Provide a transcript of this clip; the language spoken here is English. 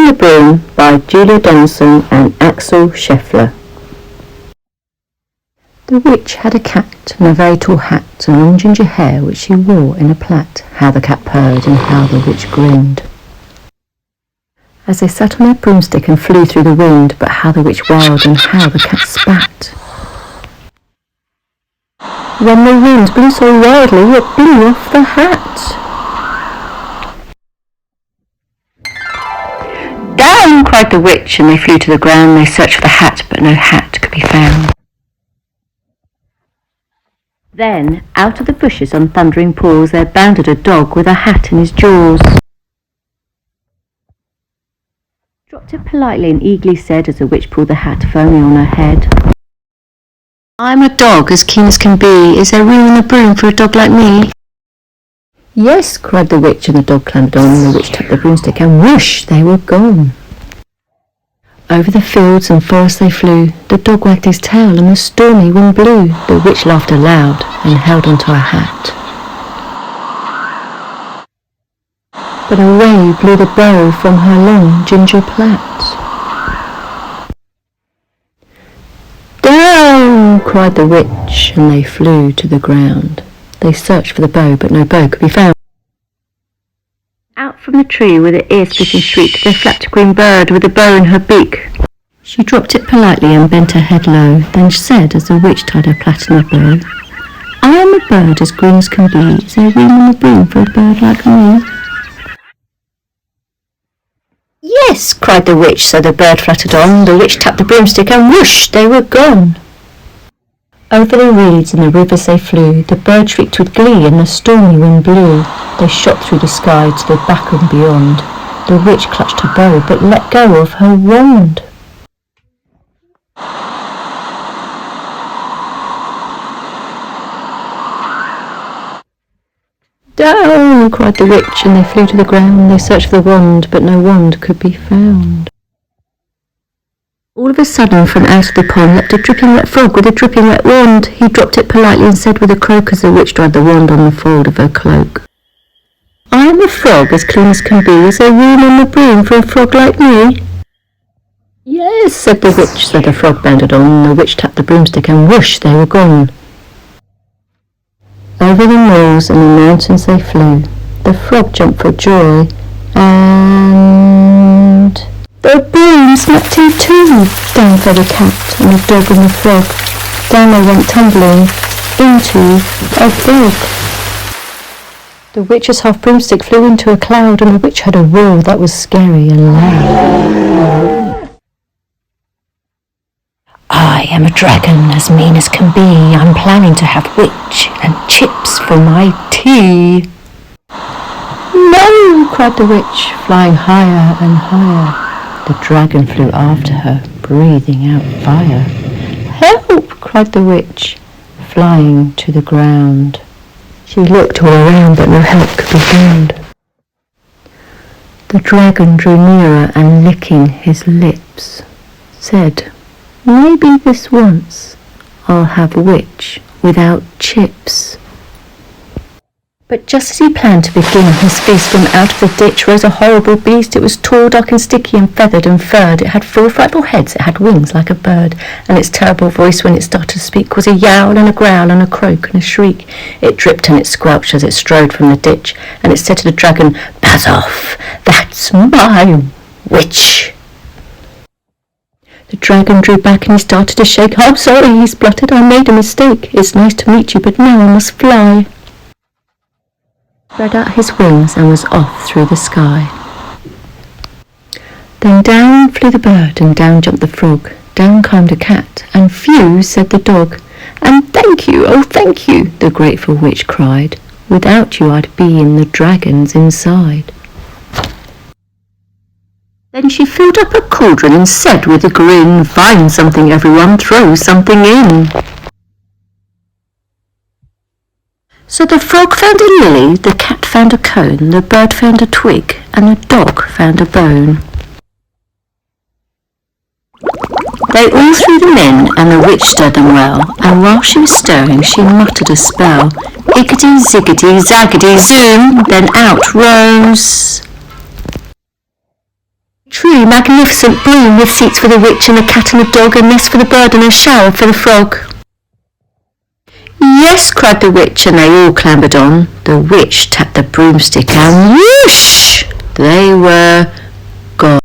and the Broom by Julia Dennison and Axel Scheffler. The witch had a cat and a very tall hat and long ginger hair which she wore in a plait. How the cat purred and how the witch grinned. As they sat on their broomstick and flew through the wind, but how the witch wailed and how the cat spat. When the wind blew so wildly it blew off the hat. "Down!" cried the witch, and they flew to the ground. They searched for the hat, but no hat could be found. Then, out of the bushes on thundering paws, there bounded a dog with a hat in his jaws. Dropped it politely and eagerly said, as the witch pulled the hat firmly on her head, "I'm a dog as keen as can be. Is there room in the broom for a dog like me?" "Yes," cried the witch, and the dog clambered on, and the witch tapped the broomstick, and whoosh, they were gone. Over the fields and forests they flew. The dog wagged his tail, and the stormy wind blew. The witch laughed aloud and held onto her hat. But away blew the bow from her long ginger plait. "Down!" cried the witch, and they flew to the ground. They searched for the bow, but no bow could be found. Out from the tree with her ear-splitting shriek, there flapped a green bird with a bow in her beak. She dropped it politely and bent her head low, then said, as the witch tied her plait in a bow, "I am a bird as green as can be. Is there room in the broom for a bird like me?" "Yes," cried the witch, so the bird fluttered on. The witch tapped the broomstick, and whoosh, they were gone. Over the reeds and the rivers they flew. The bird shrieked with glee, and the stormy wind blew. They shot through the sky to the back and beyond. The witch clutched her bow, but let go of her wand. "Down!" cried the witch, and they flew to the ground. They searched for the wand, but no wand could be found. All of a sudden, from out of the pond leapt a dripping wet frog with a dripping wet wand. He dropped it politely and said with a croak, as the witch dried the wand on the fold of her cloak, "I am a frog as clean as can be. Is there room in the broom for a frog like me?" "Yes," said the witch, so the frog bounded on. The witch tapped the broomstick, and whoosh, they were gone. Over the moors and the mountains they flew. The frog jumped for joy, and the broom snapped in two. Down fell the cat and the dog and the frog. Down they went tumbling into a bog. The witch's half broomstick flew into a cloud, and the witch heard a roar that was scary and loud. "I am a dragon as mean as can be. I'm planning to have witch and chips for my tea." "No!" cried the witch, flying higher and higher. The dragon flew after her, breathing out fire. "Help!" cried the witch, flying to the ground. She looked all around, but no help could be found. The dragon drew nearer and, licking his lips, said, "Maybe this once I'll have witch without chips." But just as he planned to begin his feast, from out of the ditch rose a horrible beast. It was tall, dark and sticky and feathered and furred. It had 4 frightful heads, it had wings like a bird, and its terrible voice when it started to speak was a yowl and a growl and a croak and a shriek. It dripped and it squelched as it strode from the ditch, and it said to the dragon, "Buzz off, that's my witch." The dragon drew back and he started to shake. "I'm sorry," he spluttered, "I made a mistake. It's nice to meet you, but now I must fly." Spread out his wings and was off through the sky. Then down flew the bird and down jumped the frog. Down climbed a cat, and "Phew," said the dog. "And thank you, oh thank you," the grateful witch cried. "Without you I'd be in the dragon's inside." Then she filled up a cauldron and said with a grin, "Find something everyone, throw something in." So the frog found a lily, the cat found a cone, the bird found a twig, and the dog found a bone. They all threw them in, and the witch stirred them well, and while she was stirring she muttered a spell. Iggity, ziggity, zaggity, zoom, then out rose Truly magnificent broom with seats for the witch and the cat and the dog, a nest for the bird and a shower for the frog. Yes, cried the witch, and they all clambered on. The witch tapped the broomstick and whoosh! They were